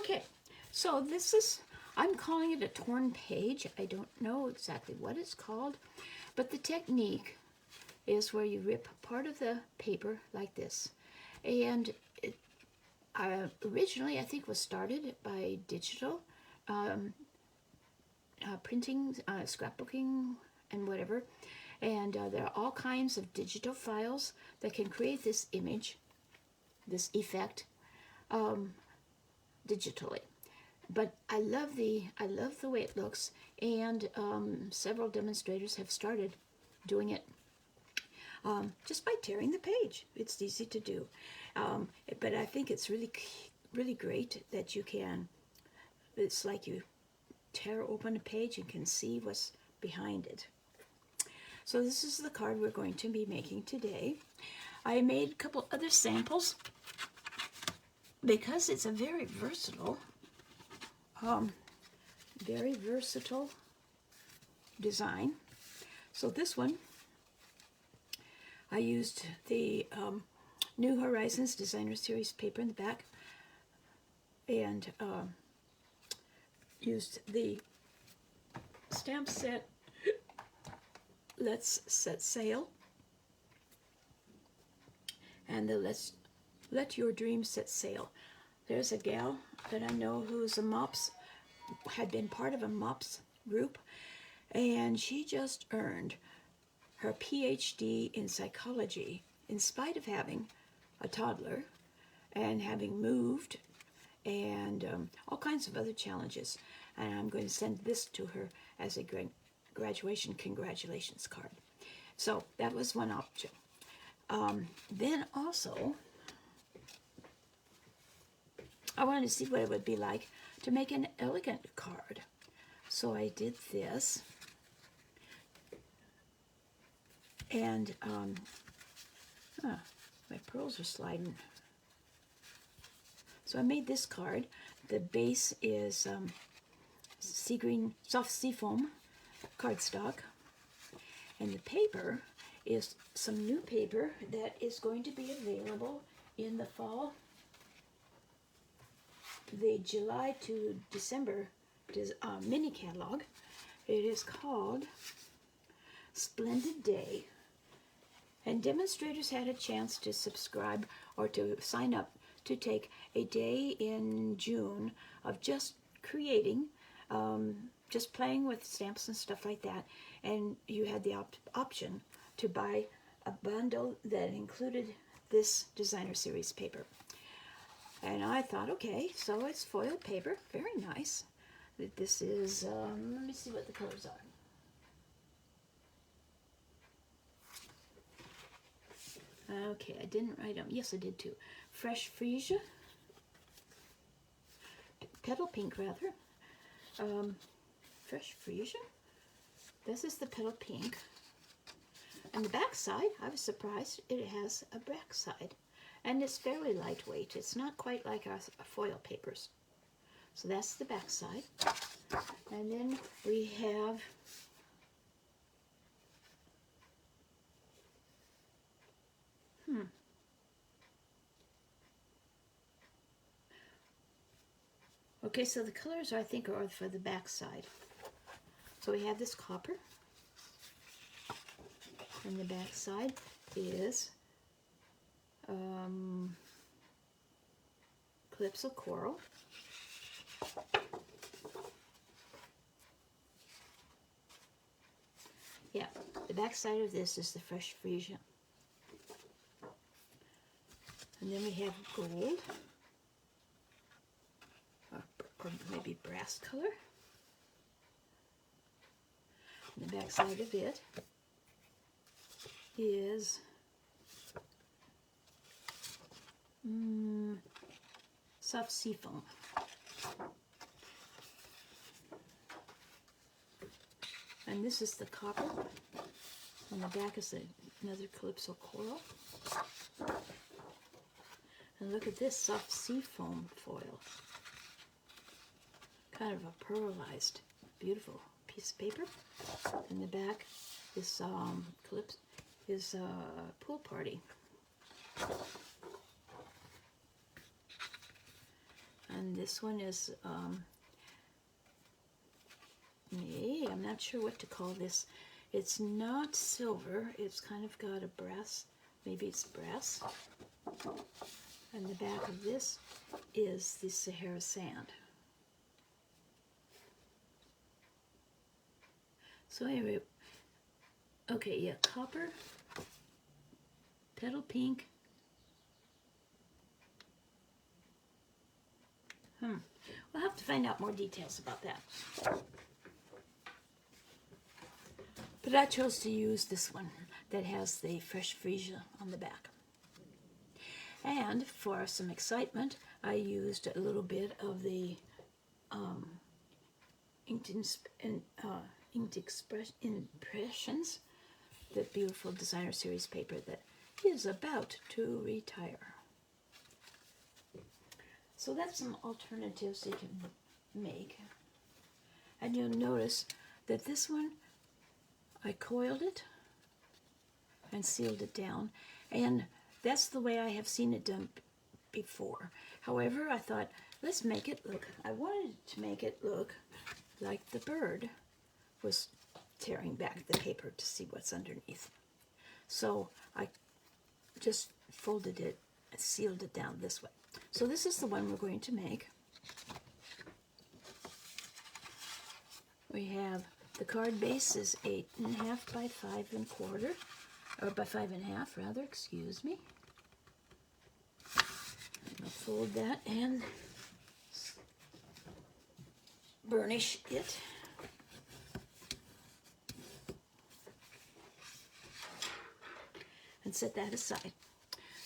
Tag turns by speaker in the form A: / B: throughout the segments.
A: Okay, so this is, I'm calling it a torn page. I don't know exactly what it's called, but the technique is where you rip part of the paper like this. And it, originally, I think, was started by digital printing, scrapbooking, and whatever. And there are all kinds of digital files that can create this image, this effect, digitally. But I love the way it looks, and several demonstrators have started doing it just by tearing the page. It's easy to do, but I think it's really great that you can. It's like you tear open a page and can see what's behind it. So this is the card we're going to be making today. I made a couple other samples because it's a very versatile design. So this one, I used the New Horizons Designer Series paper in the back, and used the stamp set Let's Set Sail and the Let Your Dreams Set Sail. There's a gal that I know who's had been part of a MOPS group, and she just earned her PhD in psychology in spite of having a toddler and having moved and all kinds of other challenges. And I'm going to send this to her as a graduation congratulations card. So that was one option. Then also, I wanted to see what it would be like to make an elegant card. So I did this. And my pearls are sliding. So I made this card. The base is sea green, soft seafoam cardstock. And the paper is some new paper that is going to be available in the fall. The July to December mini catalog. It is called Splendid Day. And demonstrators had a chance to subscribe or to sign up to take a day in June of just creating, just playing with stamps and stuff like that. And you had the option to buy a bundle that included this designer series paper. And I thought, okay, so it's foil paper, very nice. This is, let me see what the colors are. Okay, I didn't write them. Yes, I did too. Fresh Freesia. Petal pink, rather. Fresh Freesia. This is the petal pink. And the back side, I was surprised, it has a back side. And it's fairly lightweight. It's not quite like our foil papers. So that's the back side. And then we have okay, so the colors I think are for the back side. So we have this copper. And the back side is Calypso Coral. Yeah, the back side of this is the Fresh Freesia. And then we have gold, or maybe brass color. And the back side of it is soft seafoam. And this is the copper. On the back is another Calypso Coral. And look at this soft seafoam foil. Kind of a pearlized, beautiful piece of paper. In the back is Pool Party. And and this one is, I'm not sure what to call this. It's not silver, it's kind of got a brass, maybe it's brass. And the back of this is the Sahara sand. So anyway, okay, yeah, copper, petal pink. We'll have to find out more details about that. But I chose to use this one that has the fresh freesia on the back. And for some excitement, I used a little bit of the inked impressions, the beautiful designer series paper that is about to retire. So that's some alternatives you can make. And you'll notice that this one, I coiled it and sealed it down, and that's the way I have seen it done before. However, I thought, let's make it look, I wanted to make it look like the bird was tearing back the paper to see what's underneath. So I just folded it and sealed it down this way. So this is the one we're going to make. We have the card base is 8.5 by 5 1/4, or by 5 1/2 rather, excuse me. I'll fold that and burnish it. And set that aside.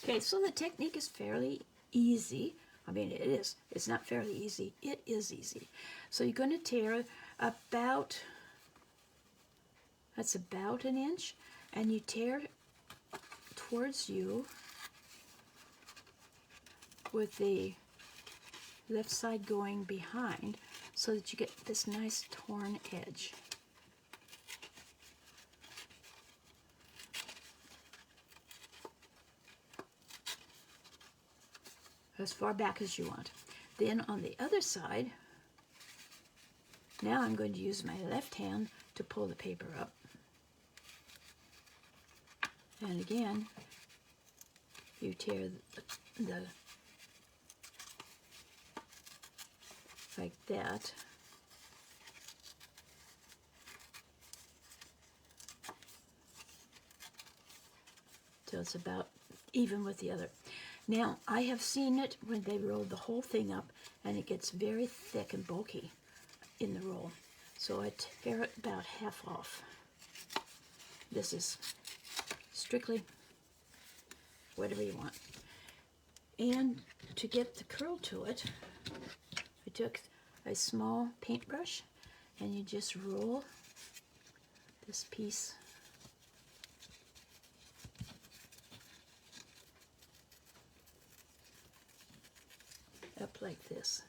A: Okay, so the technique is fairly easy. I mean, it is. It's not fairly easy. It is easy. So you're going to tear about, that's about an inch, and you tear towards you with the left side going behind so that you get this nice torn edge. As far back as you want. Then on the other side, now I'm going to use my left hand to pull the paper up. And again, you tear the like that. So it's about even with the other. Now, I have seen it when they roll the whole thing up, and it gets very thick and bulky in the roll. So I tear it about half off. This is strictly whatever you want. And to get the curl to it, I took a small paintbrush, and you just roll this piece up like this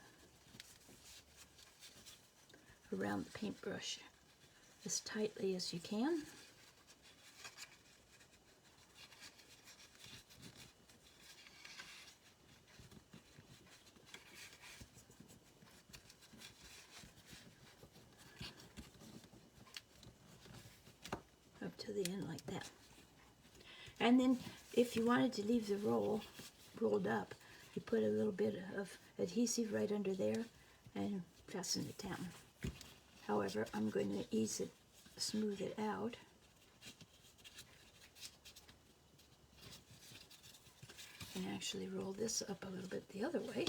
A: around the paintbrush as tightly as you can. Up to the end like that. And then if you wanted to leave the roll rolled up, you put a little bit of adhesive right under there and fasten it down. However, I'm going to smooth it out. And actually roll this up a little bit the other way.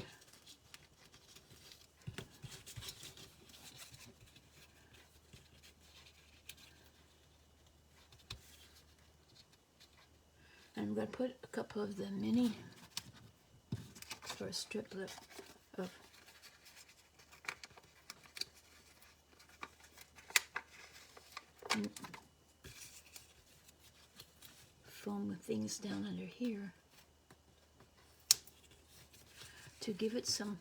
A: And I'm going to put a couple of the mini, or a striplet of foam things down under here to give it some,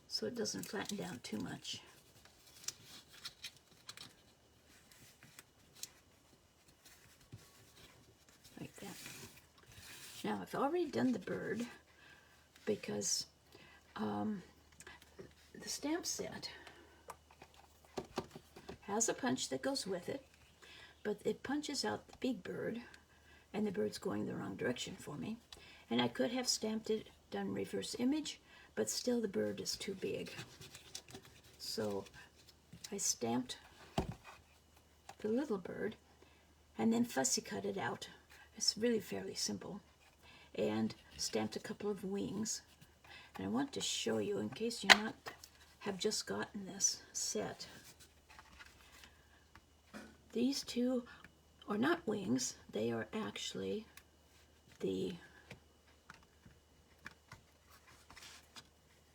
A: so it doesn't flatten down too much. Like that. Now I've already done the bird because the stamp set has a punch that goes with it, but it punches out the big bird, and the bird's going the wrong direction for me. And I could have stamped it, done reverse image, but still the bird is too big. So I stamped the little bird and then fussy cut it out. It's really fairly simple. And stamped a couple of wings. And I want to show you, in case you have just gotten this set, these two are not wings, they are actually the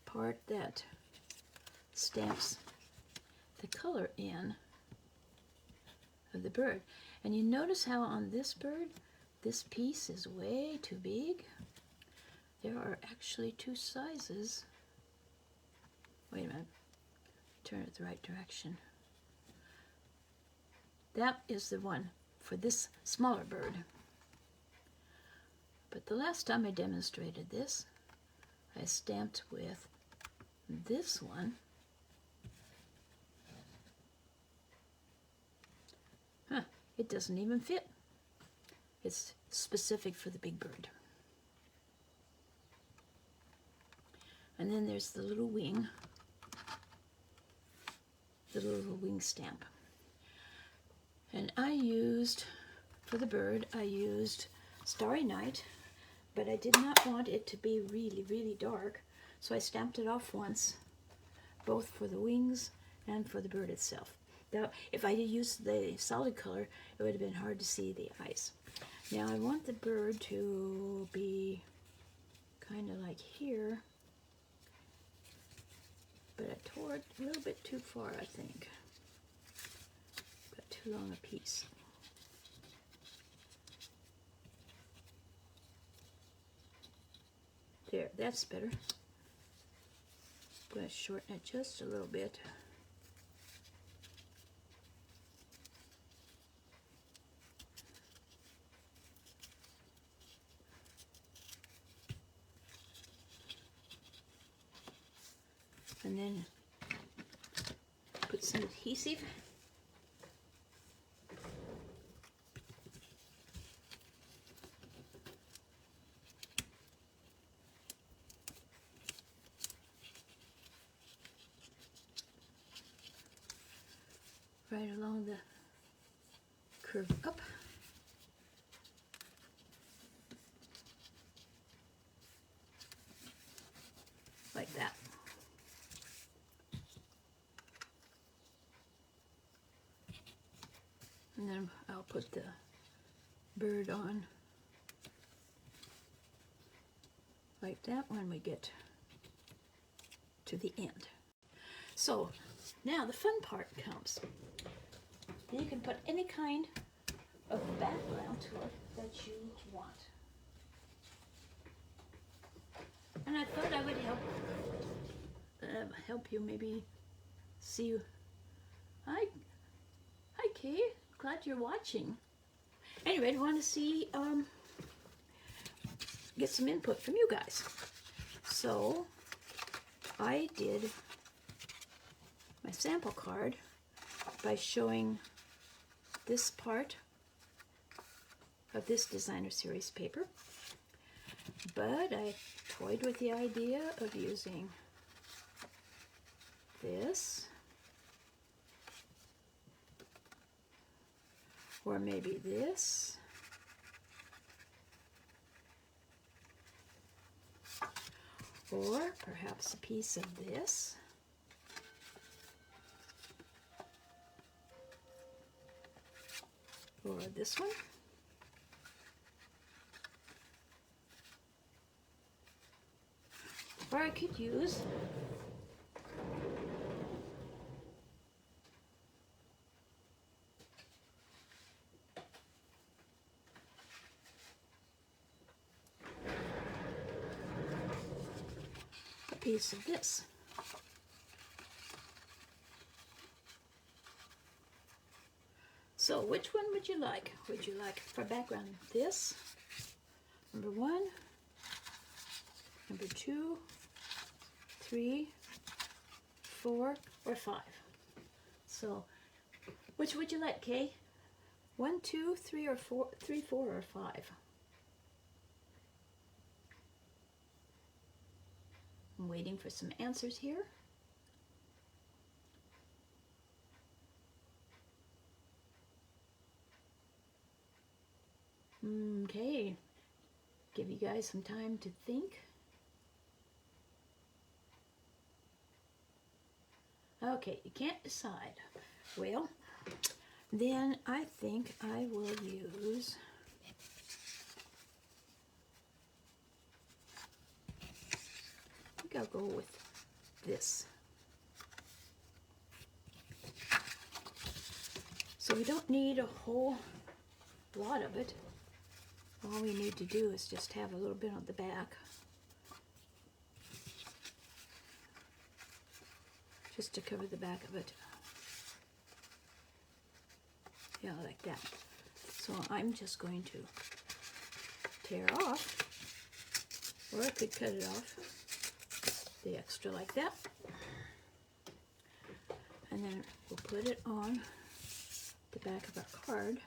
A: part that stamps the color in of the bird. And you notice how on this bird, this piece is way too big. There are actually two sizes. Wait a minute, turn it the right direction. That is the one for this smaller bird. But the last time I demonstrated this, I stamped with this one. It doesn't even fit. It's specific for the big bird. And then there's the little wing, the little wing stamp. And I used, for the bird, I used Starry Night, but I did not want it to be really, really dark, so I stamped it off once, both for the wings and for the bird itself. Now, if I had used the solid color, it would have been hard to see the eyes. Now, I want the bird to be kind of like here, but I tore it a little bit too far, I think. Got too long a piece. There, that's better. I'm going to shorten it just a little bit. And then put some adhesive. Right along the curve up. Like that. And then I'll put the bird on like that when we get to the end. So now the fun part comes. You can put any kind of background to it that you want. And I thought I would help you maybe see. Hi Kay, glad you're watching. Anyway, I want to see, get some input from you guys. So I did my sample card by showing this part of this designer series paper, but I toyed with the idea of using this, or maybe this, or perhaps a piece of this, or this one. Or I could use a piece of this. So which one would you like? Would you like for background this? Number 1, number 2, 3, 4, or 5. So, which would you like, Kay? 1, 2, 3, or 4? 3, 4, or 5? I'm waiting for some answers here. Okay, give you guys some time to think. Okay, you can't decide. Well, then I think I will use I think I'll go with this. So we don't need a whole lot of it. All we need to do is just have a little bit on the back. Just to cover the back of it. Yeah, like that. So I'm just going to tear off, or I could cut it off, the extra like that. And then we'll put it on the back of our card.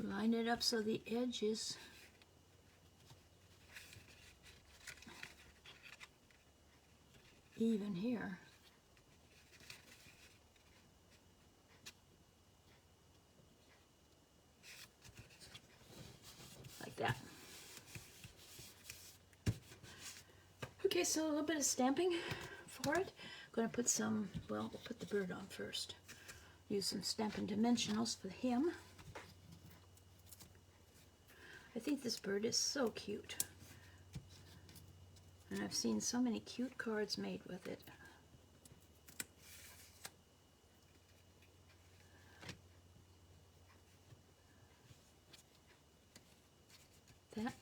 A: Line it up so the edge is even here. Like that. Okay, so a little bit of stamping for it. I'm going to put some, well, we'll put the bird on first. Use some Stampin' Dimensionals for him. I think this bird is so cute. And I've seen so many cute cards made with it. That.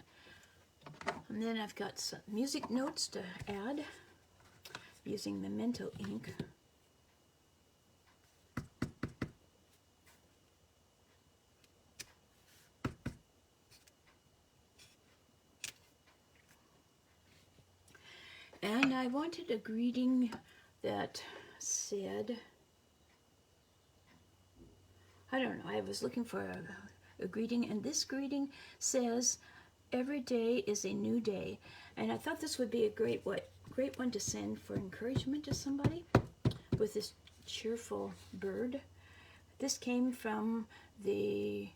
A: And then I've got some music notes to add using Memento ink. And I wanted a greeting that said, I don't know, I was looking for a greeting, and this greeting says, every day is a new day. And I thought this would be a great one to send for encouragement to somebody with this cheerful bird. This came from the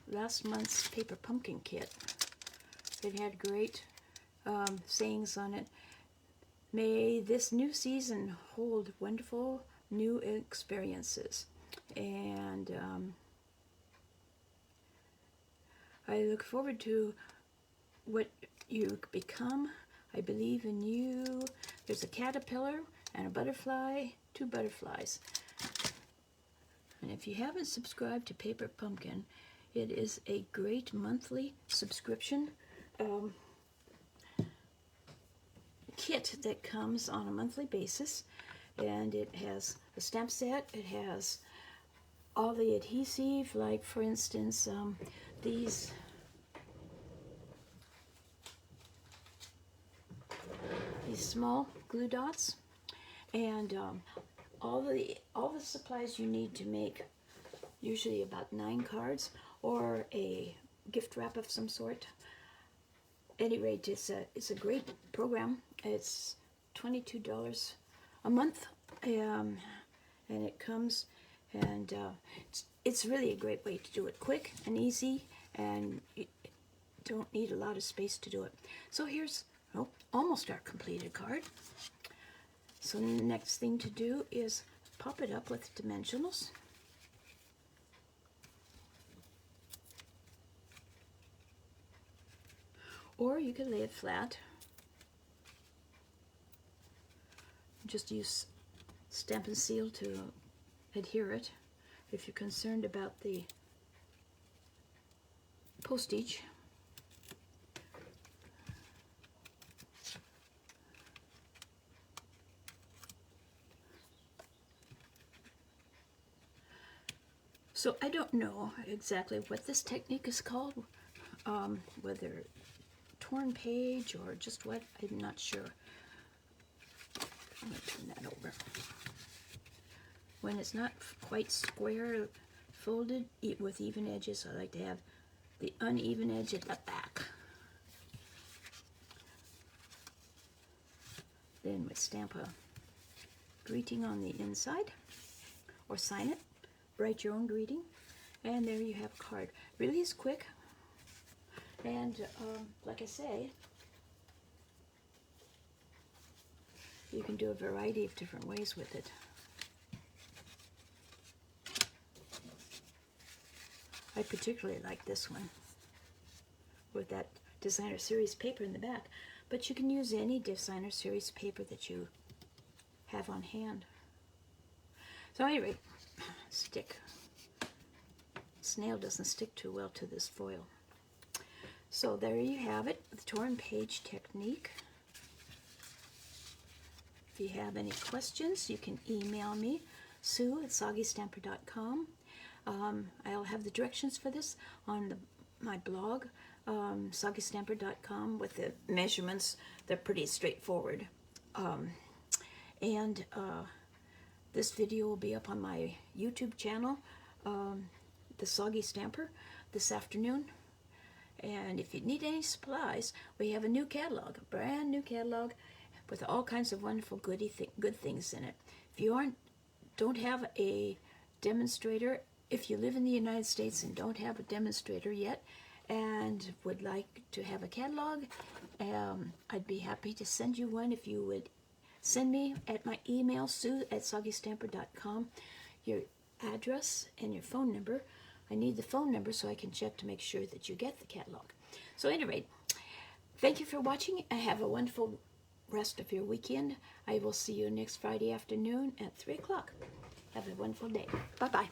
A: last month's Paper Pumpkin kit. It had great sayings on it. May this new season hold wonderful new experiences. And I look forward to what you become. I believe in you. There's a caterpillar and a butterfly, 2 butterflies. And if you haven't subscribed to Paper Pumpkin, it is a great monthly subscription kit that comes on a monthly basis, and it has a stamp set. It has all the adhesive, like for instance these small glue dots, and all the supplies you need to make usually about 9 cards or a gift wrap of some sort. At any rate, it's a great program. It's $22 a month, and it comes, and it's really a great way to do it quick and easy, and you don't need a lot of space to do it. So here's almost our completed card. So the next thing to do is pop it up with dimensionals. Or you can lay it flat. Just use Stampin' Seal to adhere it if you're concerned about the postage. So I don't know exactly what this technique is called, whether torn page or just what, I'm not sure. I'm going to turn that over. When it's not quite square folded with even edges, I like to have the uneven edge at the back. Then we stamp a greeting on the inside, or sign it, write your own greeting, and there you have a card. Really is quick, and like I say, you can do a variety of different ways with it. I particularly like this one with that designer series paper in the back, but you can use any designer series paper that you have on hand. So anyway, snail doesn't stick too well to this foil. So there you have it, the torn page technique. If you have any questions, you can email me, sue@soggystamper.com. I'll have the directions for this on my blog, soggystamper.com, with the measurements. They're pretty straightforward. This video will be up on my YouTube channel, The Soggy Stamper, this afternoon. And if you need any supplies, we have a new catalog, a brand new catalog with all kinds of wonderful good things in it. If you don't have a demonstrator, if you live in the United States and don't have a demonstrator yet and would like to have a catalog, I'd be happy to send you one. If you would send me at my email, sue@soggystamper.com, your address and your phone number. I need the phone number so I can check to make sure that you get the catalog. So anyway, thank you for watching, and have a wonderful rest of your weekend. I will see you next Friday afternoon at 3 o'clock. Have a wonderful day. Bye-bye.